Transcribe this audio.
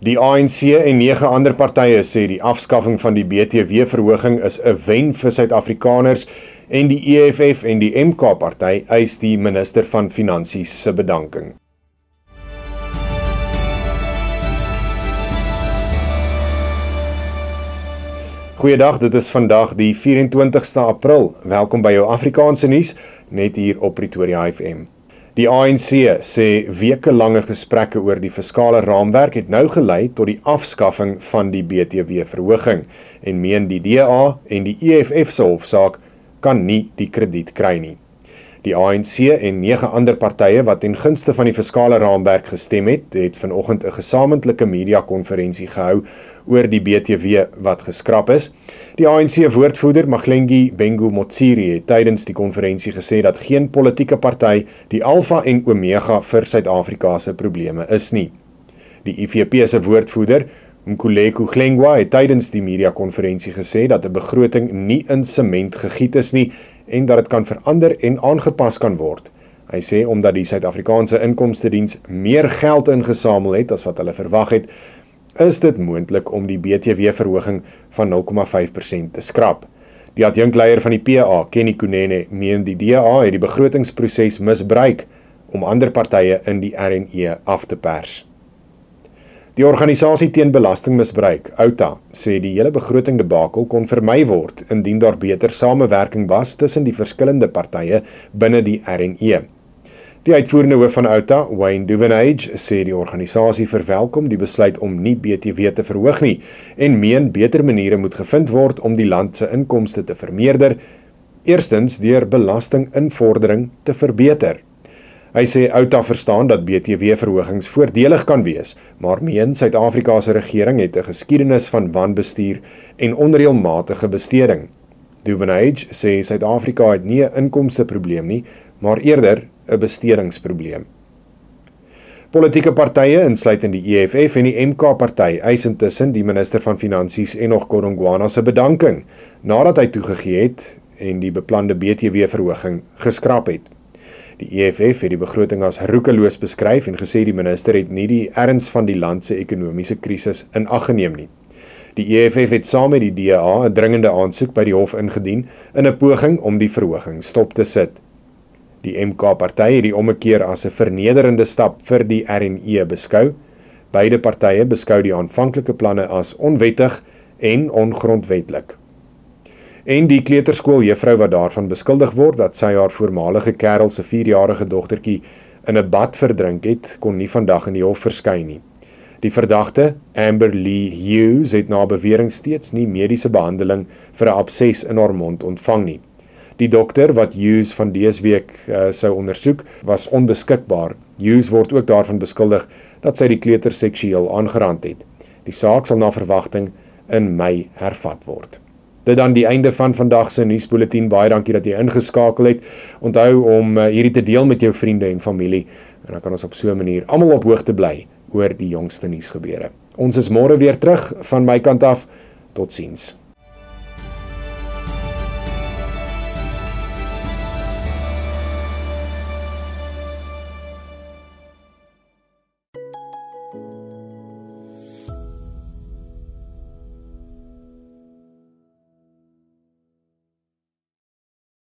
Die ANC en 9 ander partye sê die afskaffing van die BTW-verhoging is 'n wen vir Suid-Afrikaners en die EFF en die MK-party eis die minister van Finansies se bedanking. Goeiedag, dit is vandag die 24ste April. Welkom by jou Afrikaanse nuus, net hier op Pretoria FM. Die ANC sê wekelange gesprekke oor die fiskale raamwerk het nou gelei tot die afskaffing van die BTW-verhoging en meen die DA en die EFF se hofsaak kan nie die krediet kry nie. Die ANC en 9 ander partye wat ten gunste van die fiskale raamwerk gestem het vanoggend 'n gesamentlike media-konferensie gehou oor die BTW wat geskraap is. Die ANC-woordvoerder Mahlengi Bengu Motsiri het tydens die konferensie gesê dat geen politieke party die alfa en omega vir Suid-Afrika se probleme is nie. Die IFP se woordvoerder Mkhuleko Glengwa het tydens die media-konferensie gesê dat 'n begroting nie in sement gegiet is nie en dat dit kan verander en aangepas kan word. Hy sê omdat die Suid-Afrikaanse Inkomstediens meer geld ingesamel het as wat hulle verwag het, is dit moontlik om die BTW-verhoging van 0,5% te skrap. Die adjunkleier van die PA, Kenny Kunene, meen die DA het die begrotingsproses misbruik om ander partye in die RNE af te pers. Die organisasie teen belastingmisbruik, OUTA, sê die hele begrotingdebakel kon vermy word indien daar beter samewerking was tussen die verskillende partye binne die RNE. Die uitvoerende hoof van OUTA, Wayne Duvenage, sê die organisasie verwelkom die besluit om nie BTW te verhoog nie en meen beter maniere moet gevind word om die land se inkomste te vermeerder, eerstens deur belastinginvordering te verbeter. Hy sê OUTA verstaan dat BTW-verhogings voordelig kan wees, maar meen Suid-Afrika se regering het 'n geskiedenis van wanbestuur en onreëlmatige besteding. Duvenage sê Suid-Afrika het nie 'n inkomsteprobleem nie, maar eerder 'n bestedingsprobleem. Politieke partye, insluitend die EFF en die MK-party, eis intussen die minister van Finansies Enoch Godongwana se bedanking, nadat hy toegegee het en die beplande BTW-verhoging geskraap het. Die EFF het die begroting as roekeloos beskryf en gesê die minister het nie die erns van die land se ekonomiese krisis in ag geneem nie. Die EFF het saam met die DA 'n dringende aansoek by die hof ingedien in 'n poging om die verhoging stop te sit. Die MK-party het die ommekeer as 'n vernederende stap vir die RNE beskou. Beide partye beskou die aanvanklike planne as onwettig en ongrondwetlik. En die kleuterskooljuffrou wat daarvan beskuldig word dat sy haar voormalige kerel se 4-jarige dogtertjie in 'n bad verdrink het, kon nie vandag in die hof verskyn nie. Die verdagte, Amber Lee Hughes, het na bewering steeds nie mediese behandeling vir 'n abses in haar mond ontvang nie. Die dokter wat Hughes van dese week sou ondersoek, was onbeskikbaar. Hughes word ook daarvan beskuldig dat sy die kleuter seksueel aangerand het. Die saak sal na verwagting in Mei hervat word. Dit dan die einde van vandag se nuusbulletin. Baie dankie dat jy ingeskakel het. Onthou om hierdie te deel met jou vriende en familie en dan kan ons op so 'n manier almal op hoogte bly oor die jongste nuusgebeure. Ons is môre weer terug van my kant af. Totsiens.